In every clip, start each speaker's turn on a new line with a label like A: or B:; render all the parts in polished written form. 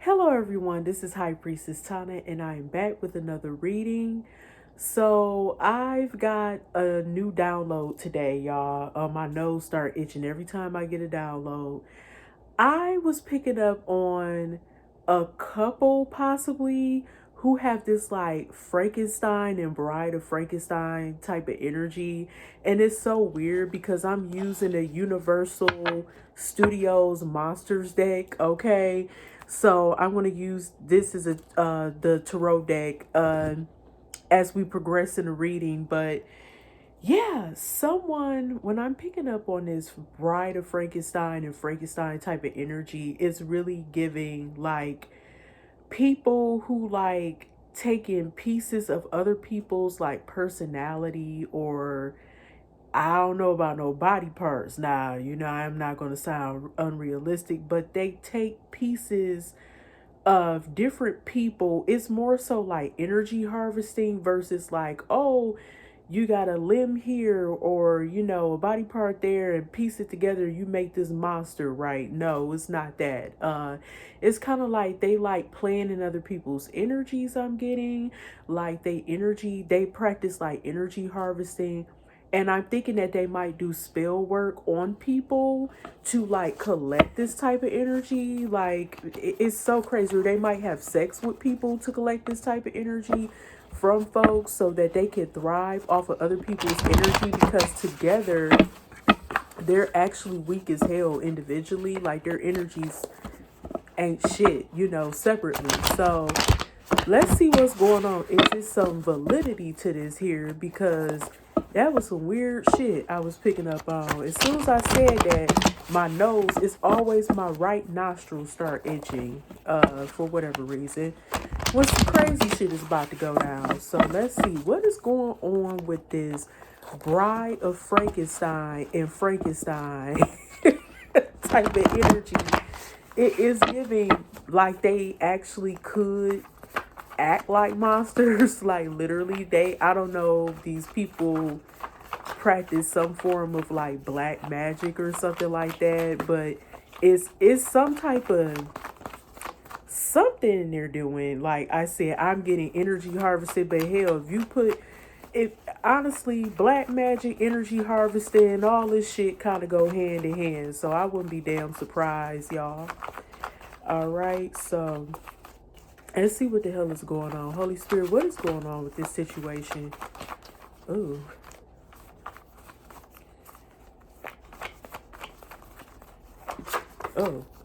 A: Hello everyone, this is High Priestess Tana and I am back with another reading. So I've got a new download today, y'all. My nose start itching every time I get a download. I was picking up on a couple possibly who have this like Frankenstein and Bride of Frankenstein type of energy. And it's so weird because I'm using a Universal Studios Monsters deck, okay? So I'm going to use this as the tarot deck as we progress in the reading, but yeah, someone, when I'm picking up on this Bride of Frankenstein and Frankenstein type of energy, it's really giving like people who like taking pieces of other people's like personality, or I don't know about no body parts. Now, I'm not going to sound unrealistic, but they take pieces of different people. It's more so like energy harvesting versus like, oh, you got a limb here or a body part there and piece it together, you make this monster, right? No, it's not that. It's kind of like they like playing in other people's energies. I'm getting like they practice like energy harvesting, and I'm thinking that they might do spell work on people to like collect this type of energy. Like it's so crazy. Or they might have sex with people to collect this type of energy from folks so that they can thrive off of other people's energy, because together they're actually weak as hell individually. Like their energies ain't shit, separately. So let's see what's going on. Is there some validity to this here? Because that was some weird shit I was picking up on. As soon as I said that, my nose, it's always my right nostril start itching, for whatever reason. When some crazy shit is about to go down. So let's see what is going on with this Bride of Frankenstein and Frankenstein type of energy. It is giving like they actually could act like monsters. Like literally, I don't know, these people practice some form of like black magic or something like that, but it's some type of something they're doing. Like I said, I'm getting energy harvested, but hell, if you put it, honestly, black magic, energy harvesting, all this shit kind of go hand in hand, so I wouldn't be damn surprised, y'all. All right, so let's see what the hell is going on. Holy Spirit, what is going on with this situation? Ooh.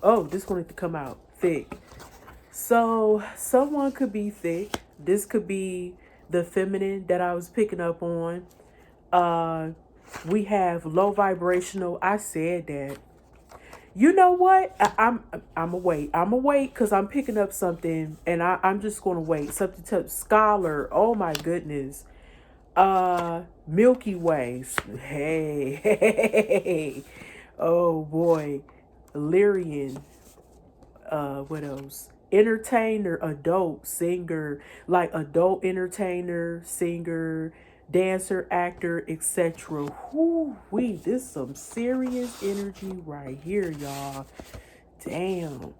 A: Oh, this wanted to come out thick. So someone could be thick. This could be the feminine that I was picking up on. We have low vibrational. I said that. You know what? I'm awake. I'm awake because I'm picking up something, and I'm just gonna wait. Something to scholar. Oh my goodness. Milky Way. Hey, hey. Oh boy. Lyrian. What else? Entertainer, adult, singer, like adult entertainer, singer, dancer, actor, etc. Whoo wee, this some serious energy right here, y'all. Damn.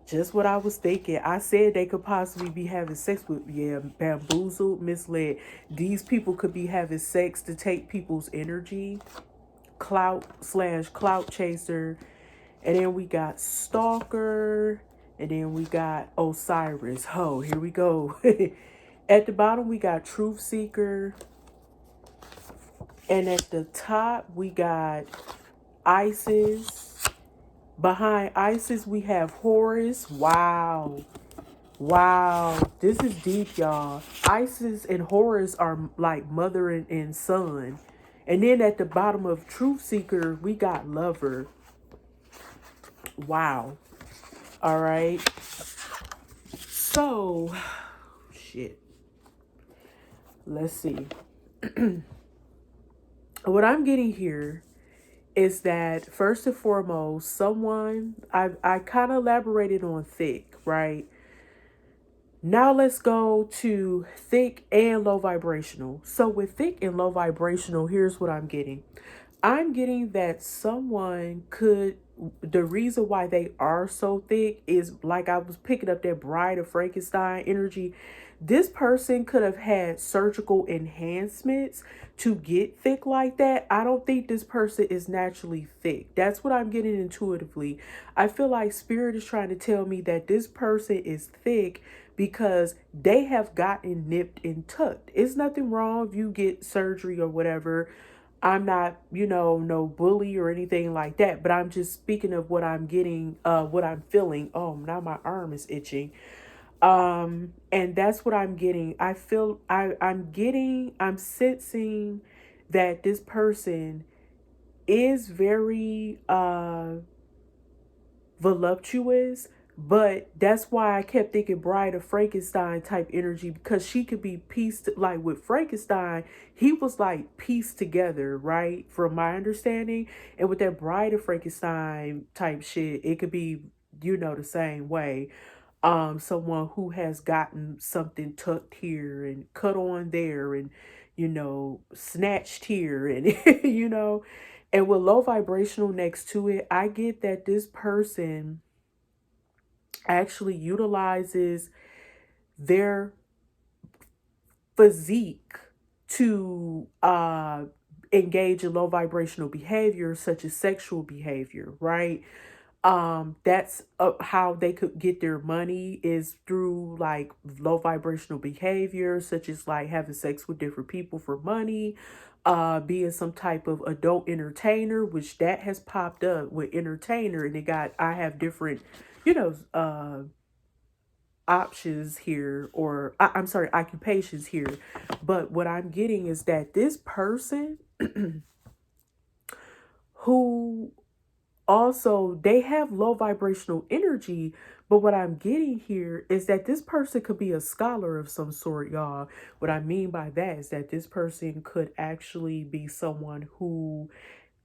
A: Just what I was thinking. I said they could possibly be having sex with, yeah, bamboozled, misled. These people could be having sex to take people's energy. Clout/clout chaser. And then we got stalker. And then we got Osiris. Oh, here we go. At the bottom, we got truth seeker. And at the top, we got Isis. Behind Isis, we have Horus. Wow. Wow. This is deep, y'all. Isis and Horus are like mother and son. And then at the bottom of Truth Seeker, we got Lover. Wow. All right. So, shit. Let's see. What I'm getting here is that first and foremost, someone, I kind of elaborated on thick, right? Now let's go to thick and low vibrational. So with thick and low vibrational, here's what I'm getting. I'm getting that someone could the reason why they are so thick is, like, I was picking up that Bride of Frankenstein energy. This person could have had surgical enhancements to get thick like that. I don't think this person is naturally thick. That's what I'm getting intuitively. I feel like spirit is trying to tell me that this person is thick because they have gotten nipped and tucked. It's nothing wrong if you get surgery or whatever. I'm not, no bully or anything like that, but I'm just speaking of what I'm getting, what I'm feeling. Oh, now my arm is itching. And that's what I'm getting. I feel I'm sensing that this person is very voluptuous, but that's why I kept thinking Bride of Frankenstein type energy, because she could be pieced, like with Frankenstein, he was like pieced together, right? From my understanding. And with that Bride of Frankenstein type shit, it could be, the same way. Someone who has gotten something tucked here and cut on there and, snatched here and, and with low vibrational next to it, I get that this person actually utilizes their physique to engage in low vibrational behavior such as sexual behavior, right? That's how they could get their money, is through like low vibrational behavior such as like having sex with different people for money, being some type of adult entertainer, which that has popped up with entertainer, and I have different, you know options here, or I'm sorry, occupations here. But what I'm getting is that this person who also, they have low vibrational energy, but what I'm getting here is that this person could be a scholar of some sort, y'all. What I mean by that is that this person could actually be someone who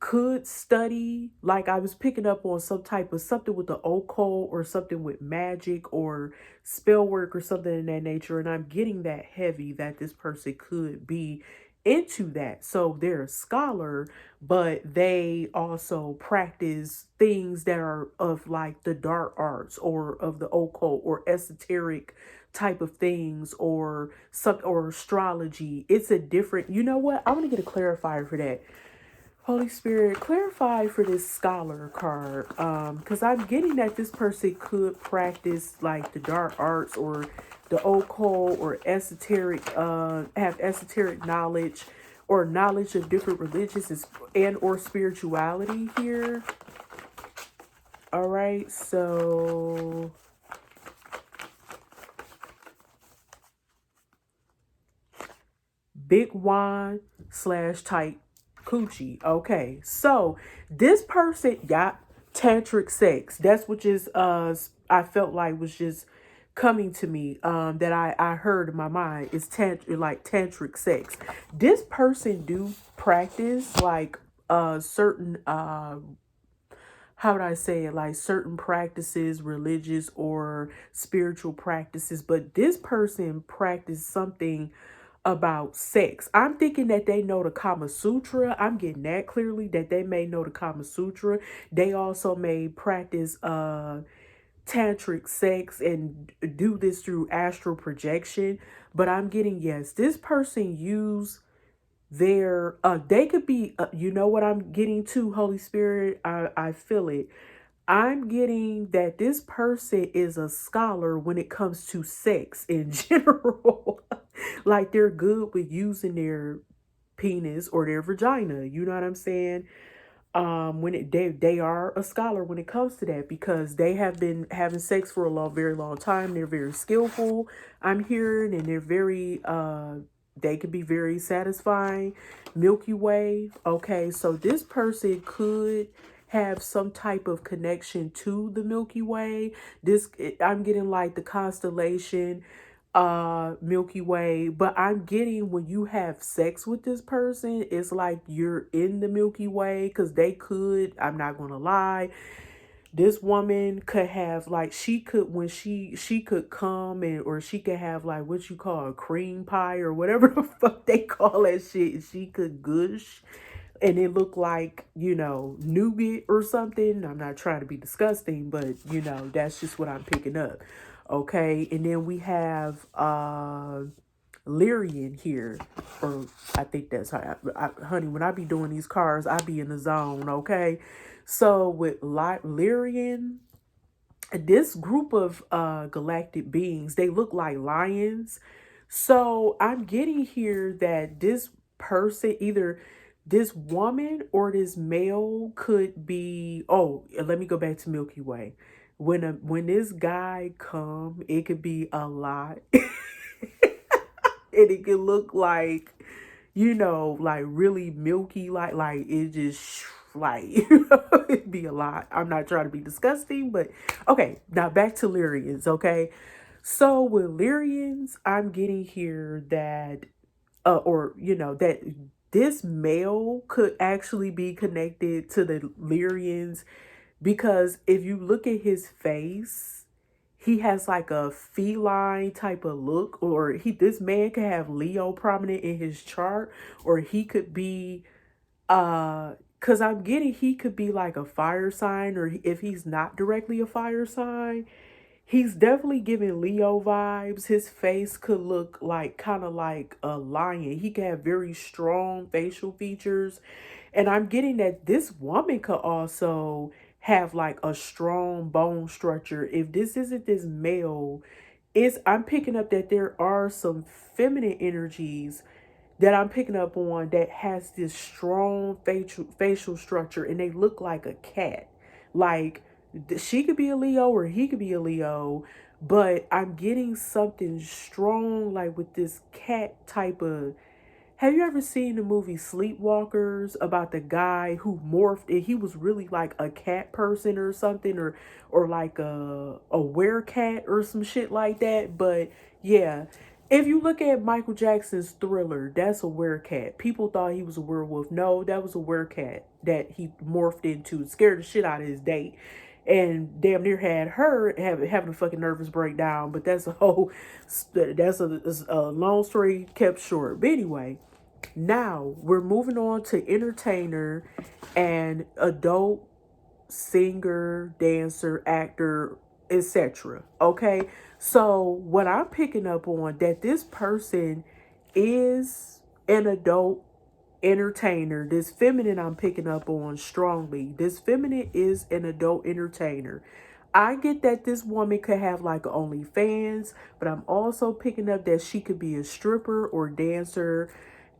A: could study, like I was picking up on some type of something with the occult or something with magic or spell work or something in that nature, and I'm getting that heavy that this person could be into that. So they're a scholar, but they also practice things that are of like the dark arts or of the occult or esoteric type of things, or some, or astrology. It's a different, you know what, I want to get a clarifier for that. Holy Spirit, clarify for this scholar card, because I'm getting that this person could practice like the dark arts or the occult or esoteric, have esoteric knowledge or knowledge of different religions and or spirituality here. All right, so big wine slash tight coochie. Okay, so this person got tantric sex. That's what just I felt like was just coming to me, that I heard in my mind is like tantric sex. This person do practice like certain how would I say it, like certain practices, religious or spiritual practices, but this person practiced something about sex. I'm thinking that they know the Kama Sutra. I'm getting that clearly, that they may know the Kama Sutra. They also may practice tantric sex and do this through astral projection. But I'm getting, yes, this person use their they could be you know what I'm getting to, Holy Spirit, I feel it. I'm getting that this person is a scholar when it comes to sex in general. Like they're good with using their penis or their vagina. You know what I'm saying? When they are a scholar when it comes to that, because they have been having sex for a very long time. They're very skillful, I'm hearing, and they're very they can be very satisfying. Milky Way. Okay, so this person could have some type of connection to the Milky Way. I'm getting like the constellation Milky Way, but I'm getting when you have sex with this person, it's like you're in the Milky Way, because they could, I'm not gonna lie, this woman could have like, she could, when she could come, and or she could have like what you call a cream pie or whatever the fuck they call that shit, she could gush and it looked like, nougat or something. I'm not trying to be disgusting, but that's just what I'm picking up. Okay, and then we have Lyrian here, or I think that's how honey, when I be doing these cards, I be in the zone. Okay, so with Lyrian, this group of galactic beings, they look like lions. So I'm getting here that this person, either this woman or this male, could be, oh, let me go back to Milky Way. When this guy come, it could be a lot. And it could look like, like really milky, like it just like it'd be a lot. I'm not trying to be disgusting, but okay. Now back to Lyrians, okay? So with Lyrians, I'm getting here that or that this male could actually be connected to the Lyrians, because if you look at his face, he has like a feline type of look, or this man could have Leo prominent in his chart, or he could be because I'm getting he could be like a fire sign, or if he's not directly a fire sign, he's definitely giving Leo vibes. His face could look like kind of like a lion. He could have very strong facial features. And I'm getting that this woman could also have like a strong bone structure. If this isn't this male, I'm picking up that there are some feminine energies that I'm picking up on that has this strong facial structure, and they look like a cat. Like she could be a Leo or he could be a Leo, but I'm getting something strong like with this cat type of. Have you ever seen the movie Sleepwalkers about the guy who morphed and he was really like a cat person or something, or like a werecat or some shit like that? But yeah, if you look at Michael Jackson's Thriller, that's a werecat. People thought he was a werewolf. No, that was a werecat that he morphed into. Scared the shit out of his date, and damn near had her having a fucking nervous breakdown. But that's a long story kept short. But anyway, now we're moving on to entertainer and adult singer, dancer, actor, etc. Okay, so what I'm picking up on, that this person is an adult entertainer. This feminine I'm picking up on strongly. This feminine is an adult entertainer. I get that this woman could have like OnlyFans, but I'm also picking up that she could be a stripper or dancer,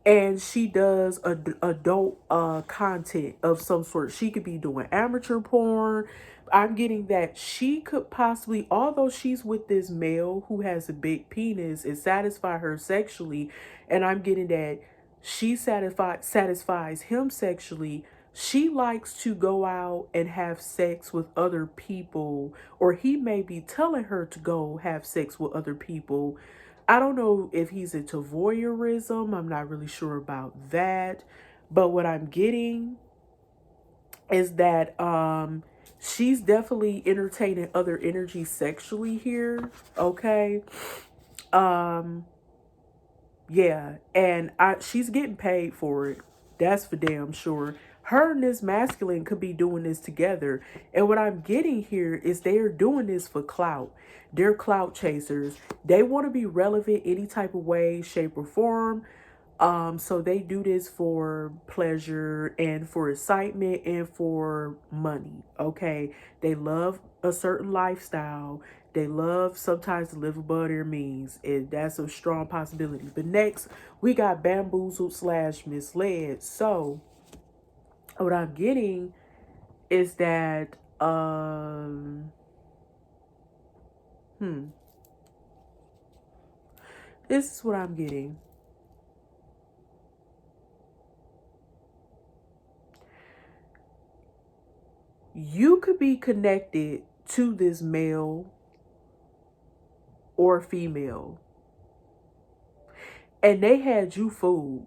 A: and she does adult content of some sort. She could be doing amateur porn. I'm getting that she could possibly, although she's with this male who has a big penis, and satisfy her sexually, and I'm getting that she satisfies him sexually. She likes to go out and have sex with other people, or he may be telling her to go have sex with other people. I don't know if he's into voyeurism. I'm not really sure about that. But what I'm getting is that she's definitely entertaining other energy sexually here. Okay. Um yeah, and she's getting paid for it. That's for damn sure. Her and this masculine could be doing this together. And what I'm getting here is they're doing this for clout. They're clout chasers. They want to be relevant any type of way, shape, or form. So they do this for pleasure and for excitement and for money. Okay. They love a certain lifestyle. They love sometimes to live above their means, and that's a strong possibility. But next, we got bamboozled / misled. So what I'm getting is that this is what I'm getting. You could be connected to this male or female, and they had you fooled.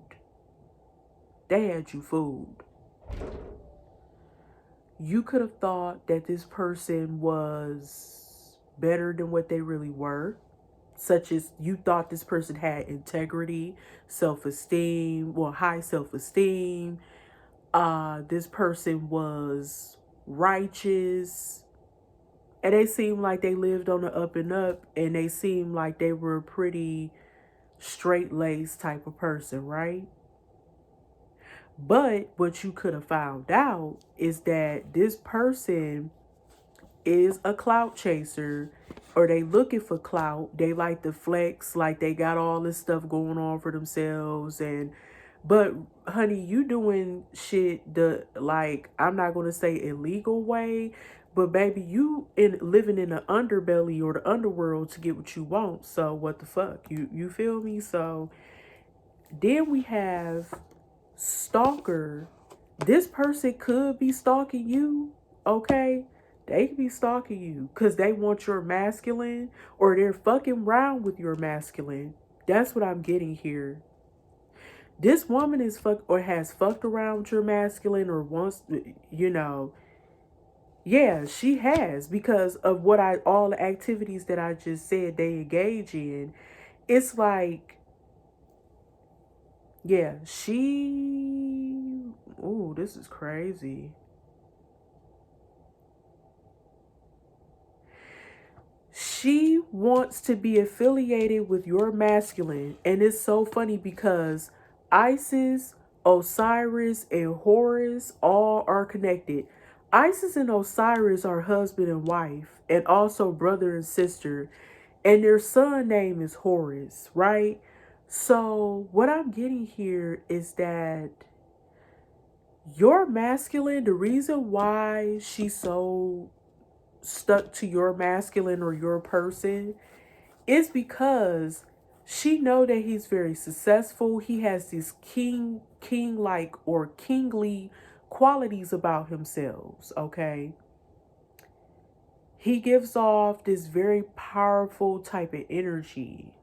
A: They had you fooled. You could have thought that this person was better than what they really were, such as you thought this person had integrity, self-esteem, well, high self-esteem, This person was righteous, and they seemed like they lived on the up and up, and they seemed like they were a pretty straight-laced type of person, right? But what you could have found out is that this person is a clout chaser, or they looking for clout. They like to flex, like they got all this stuff going on for themselves. And but honey, you doing shit the, like, I'm not gonna say illegal way, but baby, you in living in the underbelly or the underworld to get what you want. So what the fuck, you feel me? So then we have stalker. This person could be stalking you, okay? They could be stalking you because they want your masculine, or they're fucking around with your masculine. That's what I'm getting here. This woman is fuck or has fucked around with your masculine, or wants, yeah, she has, because of what all the activities that I just said they engage in. It's like, yeah, oh, this is crazy. She wants to be affiliated with your masculine. And it's so funny because Isis, Osiris, and Horus all are connected. Isis and Osiris are husband and wife, and also brother and sister. And their son name is Horus, right? So what I'm getting here is that your masculine, the reason why she's so stuck to your masculine or your person, is because she know that he's very successful. He has these king like or kingly qualities about himself, okay? He gives off this very powerful type of energy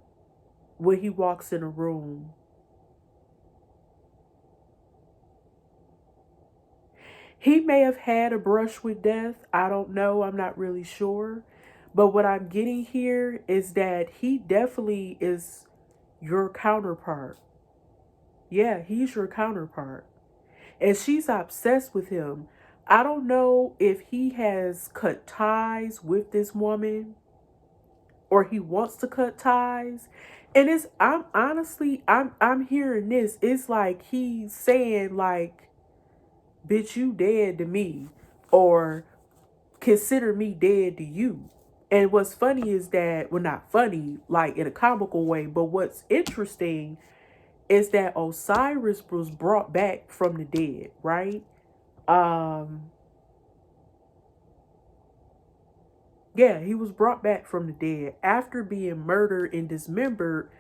A: when he walks in a room. He may have had a brush with death. I don't know. I'm not really sure. But what I'm getting here is that he definitely is your counterpart. Yeah, he's your counterpart. And she's obsessed with him. I don't know if he has cut ties with this woman, or he wants to cut ties. And I'm hearing this. It's like he's saying, like, bitch, you dead to me, or consider me dead to you. And what's funny is that, well, not funny, like in a comical way, but what's interesting is that Osiris was brought back from the dead, right? Um, yeah, he was brought back from the dead after being murdered and dismembered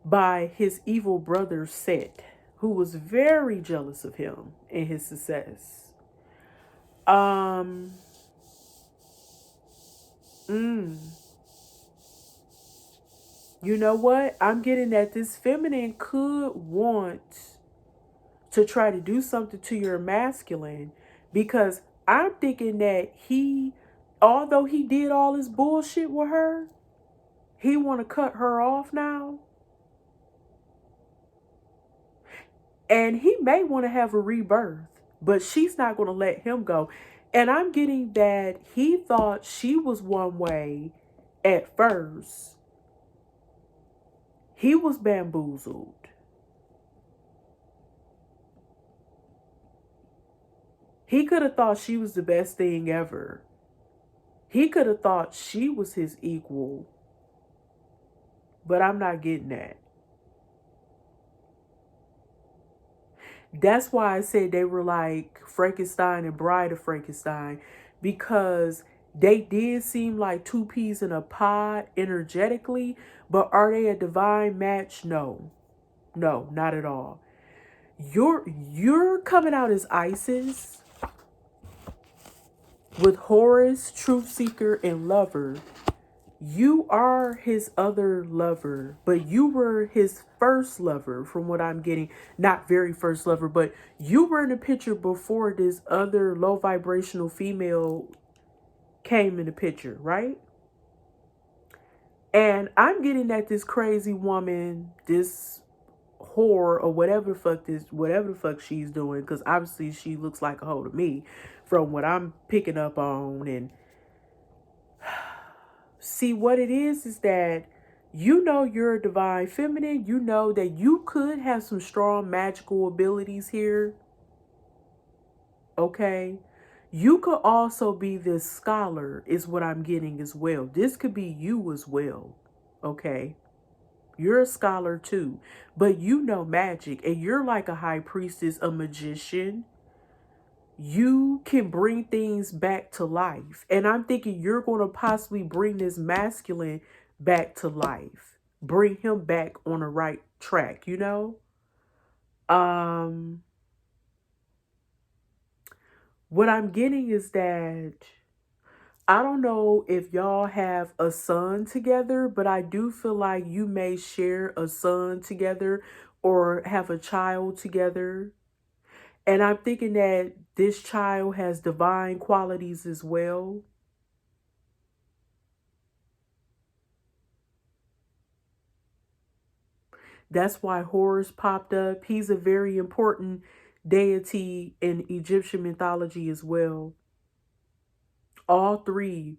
A: by his evil brother Set, who was very jealous of him and his success. Um, mm, you know what? I'm getting that this feminine could want to try to do something to your masculine, because I'm thinking that he, although he did all this bullshit with her, he want to cut her off now. And he may want to have a rebirth, but she's not going to let him go. And I'm getting that he thought she was one way at first. He was bamboozled. He could have thought she was the best thing ever. He could have thought she was his equal. But I'm not getting that. That's why I said they were like Frankenstein and Bride of Frankenstein, because they did seem like two peas in a pod energetically, but are they a divine match? No. No, not at all. You're coming out as Isis with Horus, truth seeker, and lover. You are his other lover, but you were his first lover, from what I'm getting. Not very first lover, but you were in the picture before this other low vibrational female came in the picture, right? And I'm getting that this crazy woman, this whore or whatever the fuck she's doing, because obviously she looks like a hoe to me from what I'm picking up on. And see, what it is that you know you're a divine feminine. You know that you could have some strong magical abilities here. Okay. You could also be this scholar, is what I'm getting as well. This could be you as well. Okay. You're a scholar too, but you know magic, and you're like a high priestess, a magician. You can bring things back to life. And I'm thinking you're going to possibly bring this masculine back to life. Bring him back on the right track, you know? What I'm getting is that I don't know if y'all have a son together, but I do feel like you may share a son together or have a child together. And I'm thinking that this child has divine qualities as well. That's why Horus popped up. He's a very important deity in Egyptian mythology as well. All three.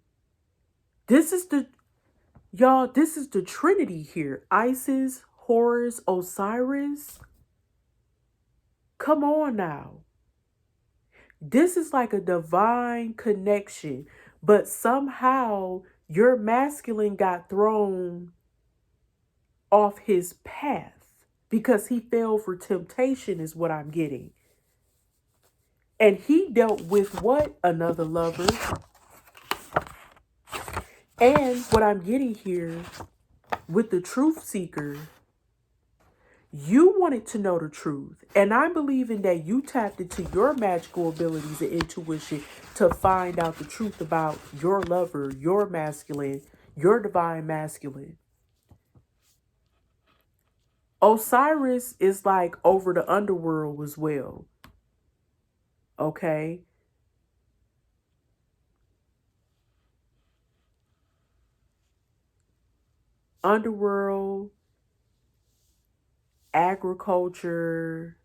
A: This is the, y'all, this is the Trinity here. Isis, Horus, Osiris. Come on now. This is like a divine connection, but somehow your masculine got thrown off his path because he fell for temptation, is what I'm getting. And he dealt with what? Another lover. And what I'm getting here with the truth seeker, you wanted to know the truth. And I'm believing that you tapped into your magical abilities and intuition to find out the truth about your lover, your masculine, your divine masculine. Osiris is like over the underworld as well. Okay. Underworld, agriculture.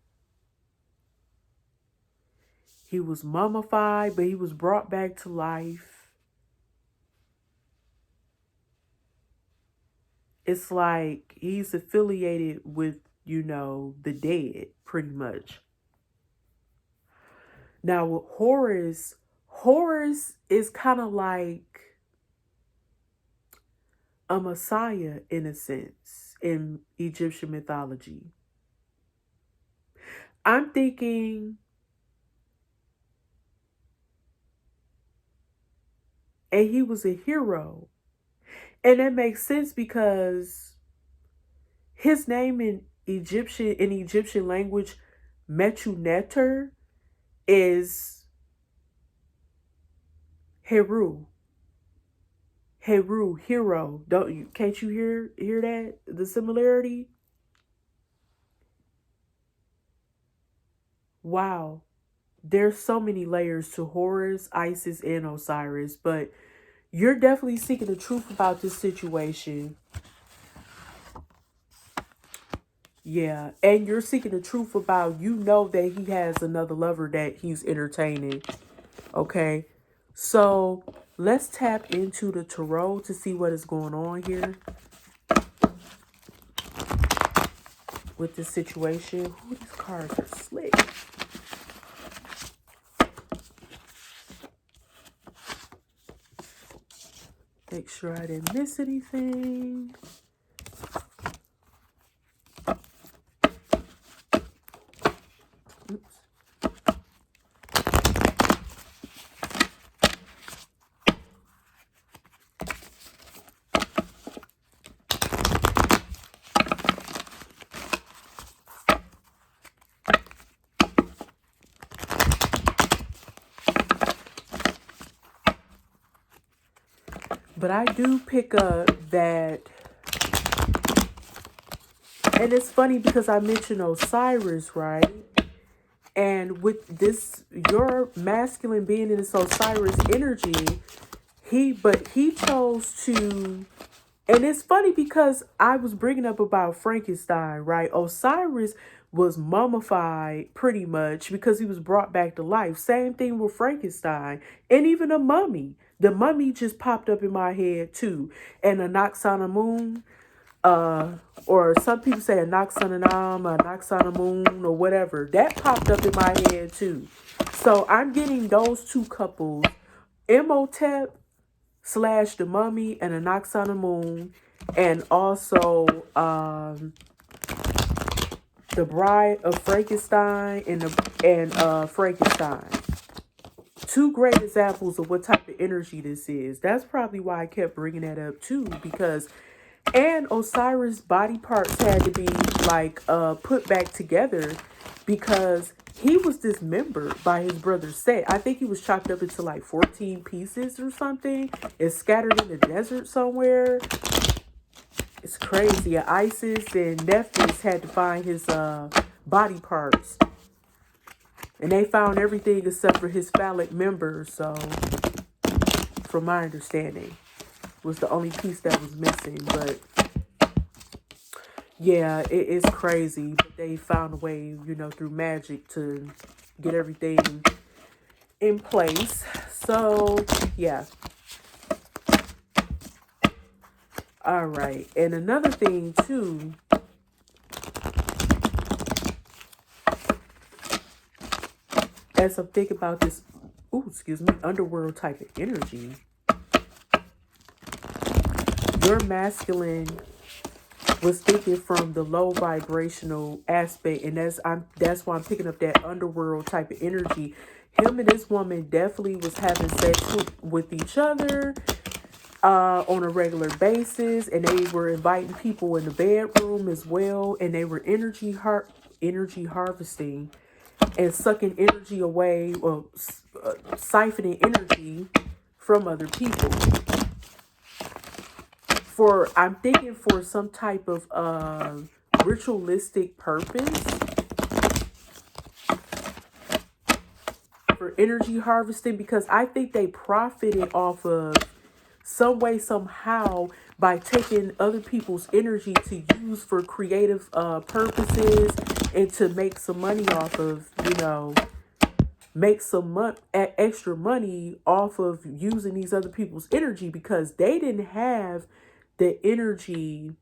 A: He was mummified, but he was brought back to life. It's like he's affiliated with, you know, the dead, pretty much. Now with Horus, Horus is kind of like a messiah in a sense in Egyptian mythology. I'm thinking, and he was a hero. And that makes sense because his name in Egyptian language, Metuneter, is Heru. Heru, hero. Can't you hear that? The similarity? Wow. There's so many layers to Horus, Isis, and Osiris, but you're definitely seeking the truth about this situation. Yeah, and you're seeking the truth about, you know that he has another lover that he's entertaining. Okay, so let's tap into the tarot to see what is going on here with this situation. Ooh, these cards are slick. Make sure I didn't miss anything. Oops. But I do pick up that, and it's funny because I mentioned Osiris, right? And with this, your masculine being in this Osiris energy, he chose to And it's funny because I was bringing up about Frankenstein, right? Osiris was mummified pretty much because he was brought back to life. Same thing with Frankenstein and even a mummy. The mummy just popped up in my head too. And a Nox on a moon, or some people say a Nox on an arm, a Nox on a moon, or whatever. That popped up in my head too. So I'm getting those two couples, Imhotep slash the mummy and a Nox on the moon, and also the Bride of Frankenstein and Frankenstein. Two great examples of what type of energy this is. That's probably why I kept bringing that up too, because and Osiris' body parts had to be like put back together because he was dismembered by his brother Set. I think he was chopped up into like 14 pieces or something and scattered in the desert somewhere. It's crazy. Isis and Nephthys had to find his body parts. And they found everything except for his phallic members. So, from my understanding, was the only piece that was missing. But yeah, it is crazy. But they found a way, you know, through magic to get everything in place. So, yeah. All right. And another thing, too, as I'm thinking about this, underworld type of energy, your masculine was thinking from the low vibrational aspect, and that's why I'm picking up that underworld type of energy. Him and this woman definitely was having sex with each other on a regular basis, and they were inviting people in the bedroom as well, and they were energy harvesting and sucking energy away, or siphoning energy from other people. I'm thinking for some type of ritualistic purpose, for energy harvesting, because I think they profited off of some way, somehow, by taking other people's energy to use for creative purposes and to make some money off of, you know, make some extra money off of using these other people's energy, because they didn't have the energy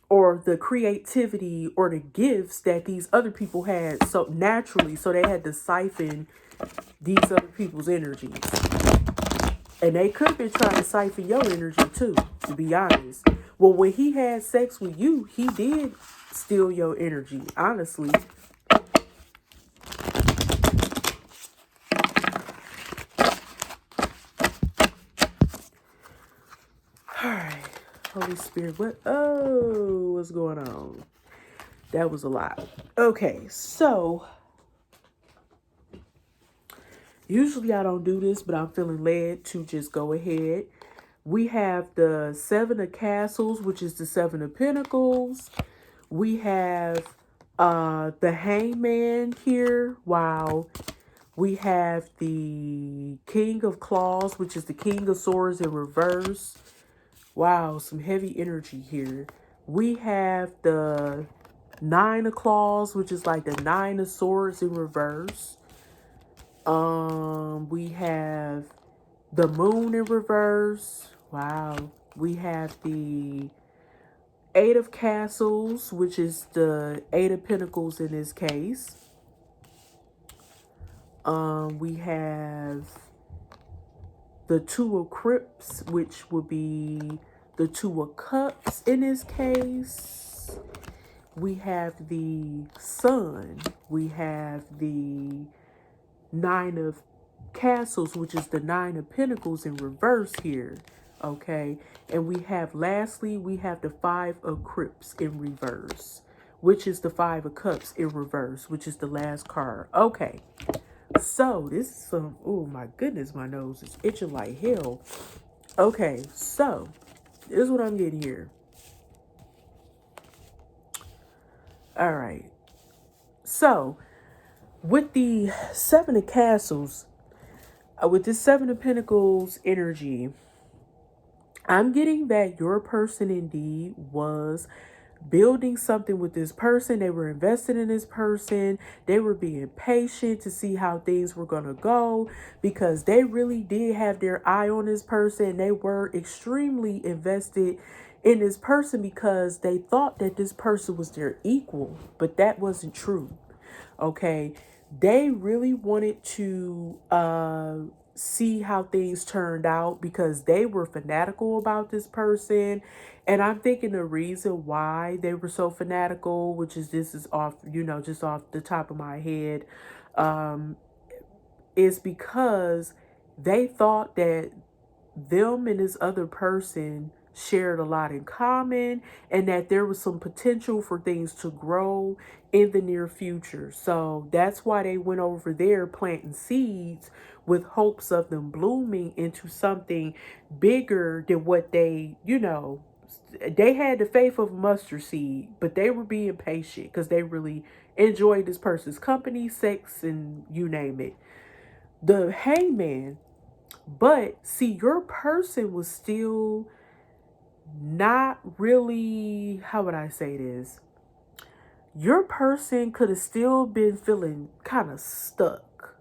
A: or the creativity or the gifts that these other people had so naturally. So they had to siphon these other people's energies. And they could have been trying to siphon your energy too, to be honest. Well, when he had sex with you, he did steal your energy, honestly. Alright, Holy Spirit, what's going on? That was a lot. Okay, so usually I don't do this, but I'm feeling led to just go ahead. We have the Seven of Castles, which is the Seven of Pentacles. We have the Hangman here. Wow. We have the King of Claws, which is the King of Swords in reverse. Wow, some heavy energy here. We have the Nine of Claws, which is like the Nine of Swords in reverse. We have the Moon in reverse. Wow. We have the Eight of Castles, which is the Eight of Pentacles in this case. We have the Two of Crypts, which would be the Two of Cups in this case. We have the Sun. We have the Nine of Castles, which is the Nine of Pentacles in reverse here. Okay. And we have, lastly, we have the Five of Crypts in reverse, which is the Five of Cups in reverse, which is the last card. Okay. So this is some, oh my goodness, my nose is itching like hell. Okay, so this is what I'm getting here. All right. So with the Seven of Castles, with this Seven of Pentacles energy, I'm getting that your person indeed was building something with this person. They were invested in this person. They were being patient to see how things were going to go because they really did have their eye on this person. They were extremely invested in this person because they thought that this person was their equal, but that wasn't true. Okay, they really wanted to see how things turned out because they were fanatical about this person. And I'm thinking the reason why they were so fanatical, which is this is off, just off the top of my head, um, is because they thought that them and this other person shared a lot in common and that there was some potential for things to grow in the near future. So that's why they went over there planting seeds with hopes of them blooming into something bigger than what they had the faith of a mustard seed, but they were being patient because they really enjoyed this person's company, sex, and you name it. The hangman, but see, your person was still not really, how would I say this? Your person could have still been feeling kind of stuck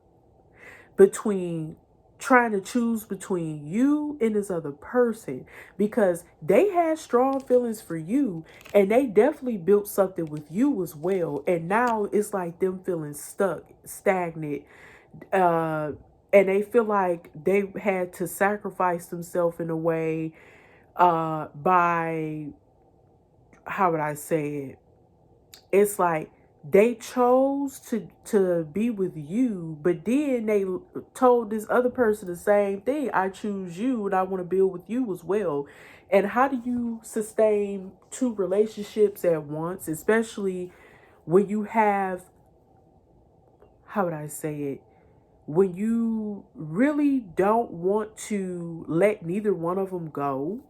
A: between trying to choose between you and this other person because they had strong feelings for you and they definitely built something with you as well. And now it's like them feeling stuck, stagnant, uh, and they feel like they had to sacrifice themselves in a way by, how would I say it? It's like they chose to be with you, but then they told this other person the same thing. I choose you and I want to build with you as well. And how do you sustain two relationships at once, especially when you have, how would I say it? When you really don't want to let neither one of them go,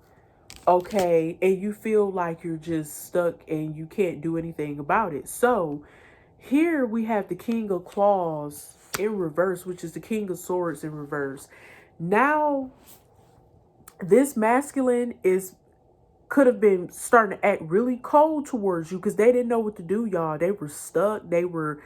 A: okay, and you feel like you're just stuck and you can't do anything about it. So here we have the King of Claws in reverse, which is the King of Swords in reverse. Now, this masculine is could have been starting to act really cold towards you because they didn't know what to do, y'all. They were stuck. They were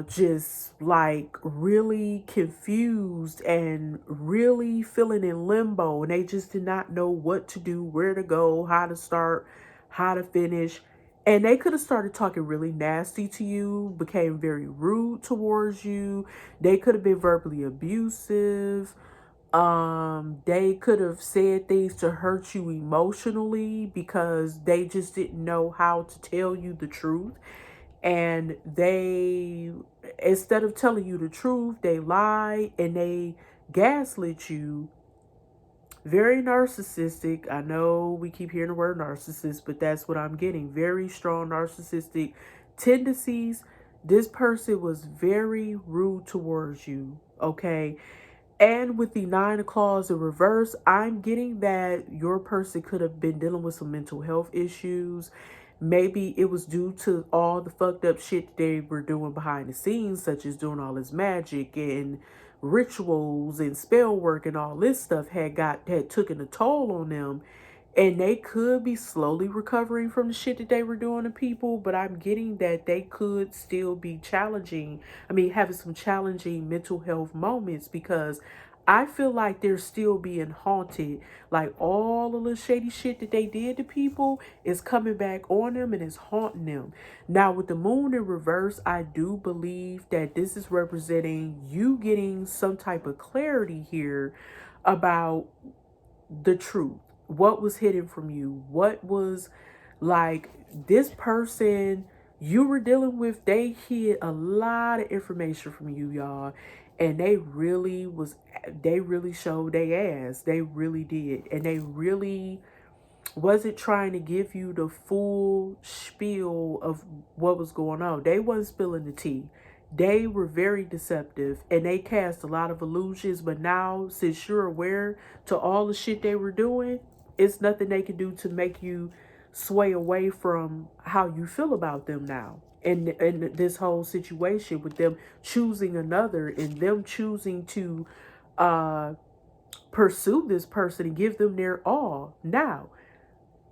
A: just like really confused and really feeling in limbo, and they just did not know what to do, where to go, how to start, how to finish. And they could have started talking really nasty to you, became very rude towards you. They could have been verbally abusive. They could have said things to hurt you emotionally because they just didn't know how to tell you the truth. And they, instead of telling you the truth, they lie and they gaslit you. Very narcissistic. I know we keep hearing the word narcissist, but that's what I'm getting. Very strong narcissistic tendencies. This person was very rude towards you, okay? And with the 9 of Claws in reverse, I'm getting that your person could have been dealing with some mental health issues. Maybe it was due to all the fucked up shit they were doing behind the scenes, such as doing all this magic and rituals and spell work and all this stuff had taken a toll on them. And they could be slowly recovering from the shit that they were doing to people, but I'm getting that they could still be challenging. I mean, having some challenging mental health moments because I feel like they're still being haunted. Like all of the shady shit that they did to people is coming back on them and is haunting them. Now, with the moon in reverse, I do believe that this is representing you getting some type of clarity here about the truth. What was hidden from you? What was like this person you were dealing with? They hid a lot of information from you, y'all. And they really showed their ass. They really did. And they really wasn't trying to give you the full spiel of what was going on. They wasn't spilling the tea. They were very deceptive and they cast a lot of illusions. But now, since you're aware to all the shit they were doing, it's nothing they can do to make you sway away from how you feel about them now. And this whole situation with them choosing another and them choosing to uh pursue this person and give them their all. Now,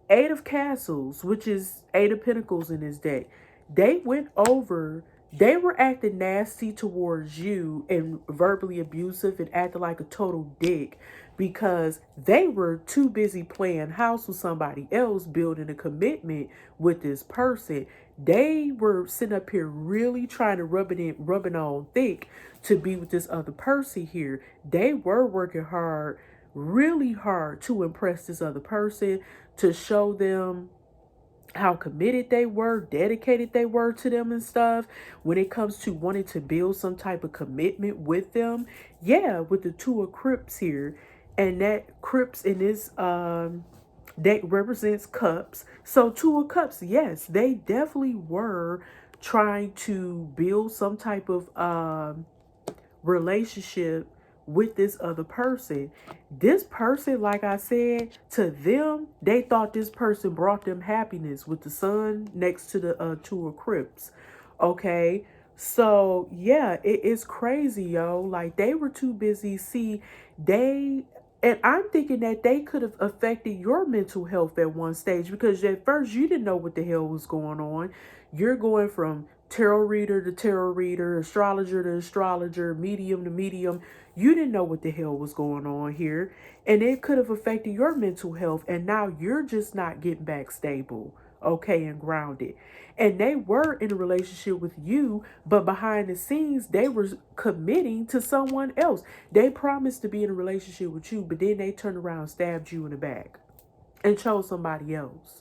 A: Eight of Castles, which is Eight of Pentacles in this deck, they went over, they were acting nasty towards you and verbally abusive and acting like a total dick because they were too busy playing house with somebody else, building a commitment with this person. They were sitting up here really trying to rubbing on thick to be with this other person here. They were working hard, really hard to impress this other person, to show them how committed they were, dedicated they were to them and stuff. When it comes to wanting to build some type of commitment with them, yeah, with the Two of Crips here, and that Crips in this deck represents cups. So Two of Cups, yes, they definitely were trying to build some type of relationship with this other person. This person, like I said, to them, they thought this person brought them happiness with the sun next to the Two of Crips. Okay, so yeah, it is crazy, yo. Like, they were too busy. See, and I'm thinking that they could have affected your mental health at one stage, because at first you didn't know what the hell was going on. You're going from tarot reader to tarot reader, astrologer to astrologer, medium to medium. You didn't know what the hell was going on here. And it could have affected your mental health. And now you're just not getting back stable, okay, and grounded. And they were in a relationship with you, but behind the scenes, they were committing to someone else. They promised to be in a relationship with you, but then they turned around and stabbed you in the back and chose somebody else.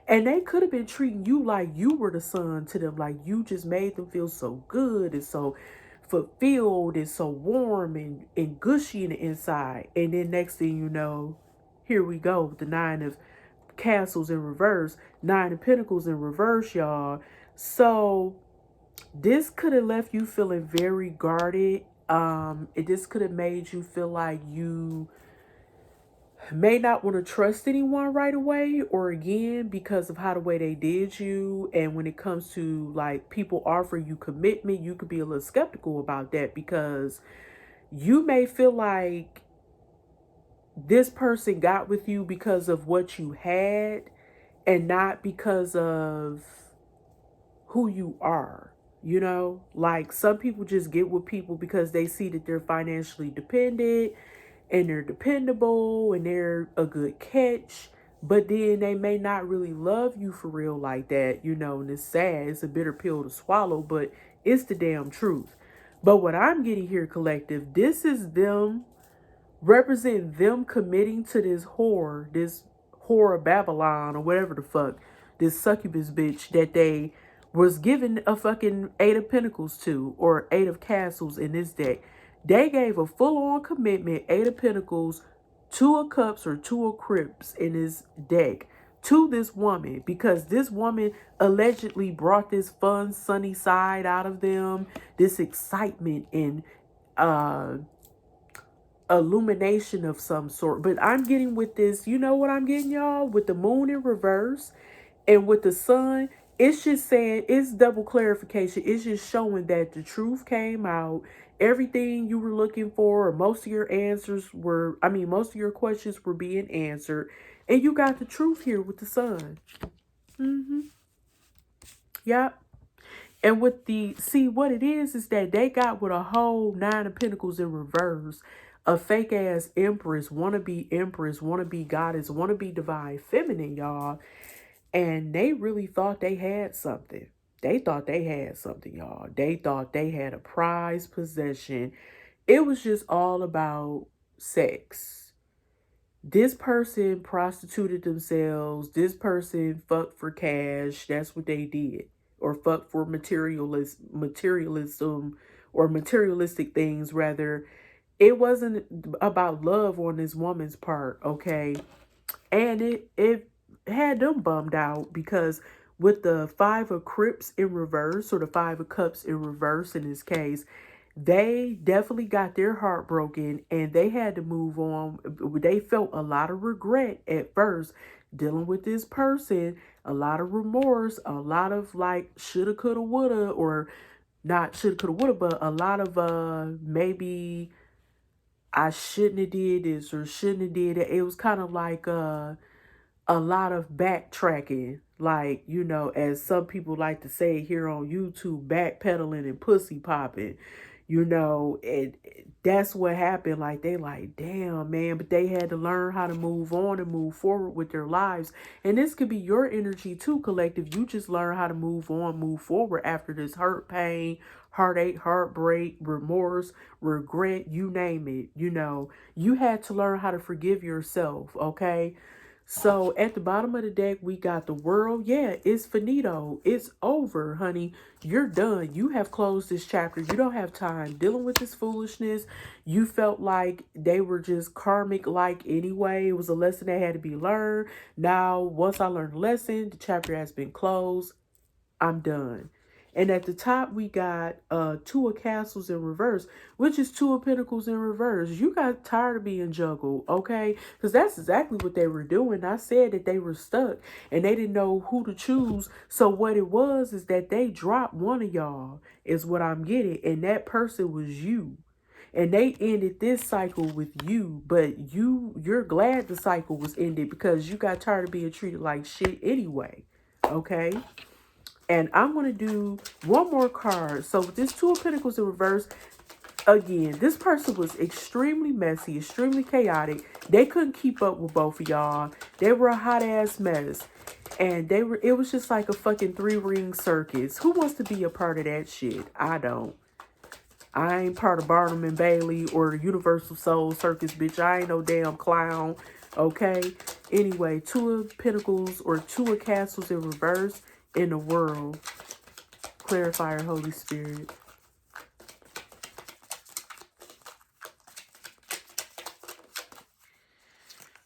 A: And they could have been treating you like you were the son to them, like you just made them feel so good and so fulfilled and so warm and gushy in the inside. And then next thing you know, here we go with the Nine of Castles in reverse, Nine of Pentacles in reverse, y'all. So this could have left you feeling very guarded. This could have made you feel like you may not want to trust anyone right away or again because of how the way they did you. And when it comes to like people offering you commitment, you could be a little skeptical about that, because you may feel like this person got with you because of what you had and not because of who you are. You know, like some people just get with people because they see that they're financially dependent and they're dependable and they're a good catch, but then they may not really love you for real like that, you know, and it's sad. It's a bitter pill to swallow, but it's the damn truth. But what I'm getting here, collective, this is them, represent them committing to this whore of Babylon or whatever the fuck, this succubus bitch that they was given a fucking Eight of Pentacles to, or Eight of Castles in this deck. They gave a full-on commitment, Eight of Pentacles, Two of Cups or Two of Crips in this deck to this woman, because this woman allegedly brought this fun, sunny side out of them, this excitement and illumination of some sort. But I'm getting with this, you know what I'm getting, y'all? With the moon in reverse and with the sun, it's just saying, it's double clarification. It's just showing that the truth came out. Everything you were looking for, or most of your answers were, most of your questions were being answered. And you got the truth here with the sun. Yep. And with the, see, what it is that they got with a whole Nine of Pentacles in reverse, a fake ass empress, wanna be goddess, wanna be divine feminine, y'all. And they really thought they had something. They thought they had something, y'all. They thought they had a prized possession. It was just all about sex. This person prostituted themselves. This person fucked for cash. That's what they did. Or fuck for materialism or materialistic things, rather. It wasn't about love on this woman's part, okay? And it had them bummed out, because with the Five of Crips in reverse, or the Five of Cups in reverse in this case, they definitely got their heart broken and they had to move on. They felt a lot of regret at first dealing with this person, a lot of remorse, a lot of like shoulda, coulda, woulda, or not shoulda, coulda, woulda, but a lot of maybe I shouldn't have did this or shouldn't have did it. It was kind of like a lot of backtracking, like, you know, as some people like to say here on YouTube, backpedaling and pussy popping, you know, and that's what happened. Like, they like, damn, man, but they had to learn how to move on and move forward with their lives. And this could be your energy too, collective. You just learn how to move on, move forward after this hurt, pain, heartache, heartbreak, remorse, regret, you name it. You know, you had to learn how to forgive yourself, okay? So at the bottom of the deck, we got the world. Yeah, it's finito. It's over, honey. You're done. You have closed this chapter. You don't have time dealing with this foolishness. You felt like they were just karmic like anyway. It was a lesson that had to be learned. Now, once I learned the lesson, the chapter has been closed. I'm done. And at the top, we got two of castles in reverse, which is two of pentacles in reverse. You got tired of being juggled, okay? Because that's exactly what they were doing. I said that they were stuck and they didn't know who to choose. So what it was is that they dropped one of y'all, is what I'm getting. And that person was you. And they ended this cycle with you, but you're glad the cycle was ended because you got tired of being treated like shit anyway, okay? And I'm going to do one more card. So with this Two of Pentacles in reverse, again, this person was extremely messy, extremely chaotic. They couldn't keep up with both of y'all. They were a hot ass mess. And it was just like a fucking 3-ring circus. Who wants to be a part of that shit? I don't. I ain't part of Barnum and Bailey or the Universal Soul Circus, bitch. I ain't no damn clown. Okay? Anyway, Two of Pentacles or Two of Castles in reverse in the world. Clarifier, Holy Spirit.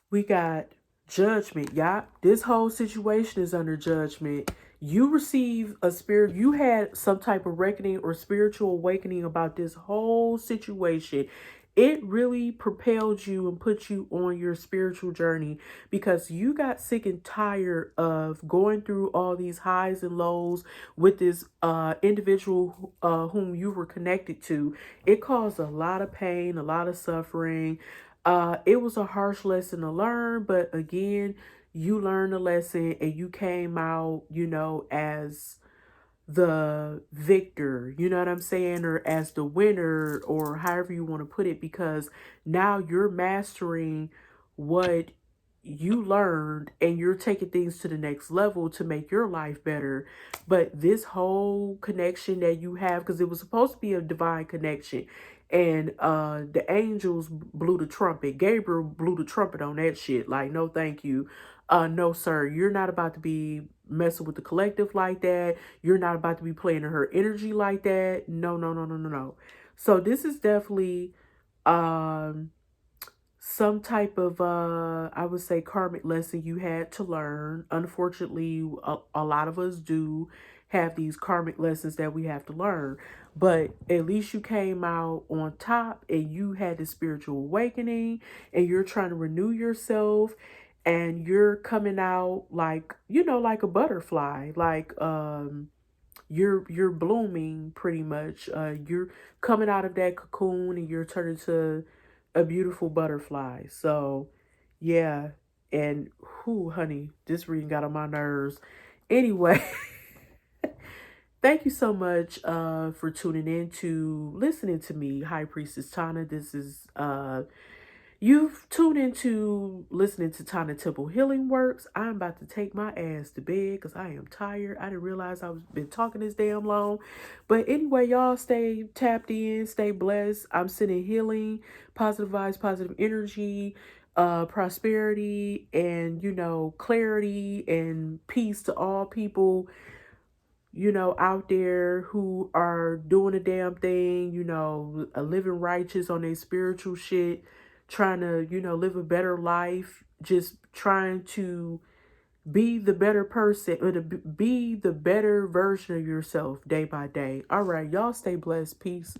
A: We got judgment, y'all. This whole situation is under judgment. You receive a spirit, you had some type of reckoning or spiritual awakening about this whole situation. It really propelled you and put you on your spiritual journey because you got sick and tired of going through all these highs and lows with this individual whom you were connected to. It caused a lot of pain, a lot of suffering. It was a harsh lesson to learn, but again, you learned a lesson and you came out, you know, as the victor, you know what I'm saying, or as the winner, or however you want to put it, because now you're mastering what you learned and you're taking things to the next level to make your life better. But this whole connection that you have, because it was supposed to be a divine connection, and the angels blew the trumpet. Gabriel blew the trumpet on that shit. Like, no thank you. No sir, you're not about to be messing with the collective like that. You're not about to be playing in her energy like that. No, no, no, no, no, no. So this is definitely some type of I would say karmic lesson you had to learn. Unfortunately, a lot of us do have these karmic lessons that we have to learn, but at least you came out on top and you had the spiritual awakening and you're trying to renew yourself and you're coming out like, you know, like a butterfly, like you're blooming pretty much. You're coming out of that cocoon and you're turning to a beautiful butterfly. So yeah. And who, honey, this reading got on my nerves. Anyway, thank you so much for tuning in to listening to me, High Priestess Tana. This is you've tuned into listening to Tana Temple Healing Works. I'm about to take my ass to bed because I am tired. I didn't realize I've been talking this damn long. But anyway, y'all stay tapped in, stay blessed. I'm sending healing, positive vibes, positive energy, prosperity, and, you know, clarity and peace to all people, you know, out there who are doing a damn thing, you know, living righteous on their spiritual shit, trying to, you know, live a better life, just trying to be the better person or to be the better version of yourself day by day. All right, y'all stay blessed. Peace.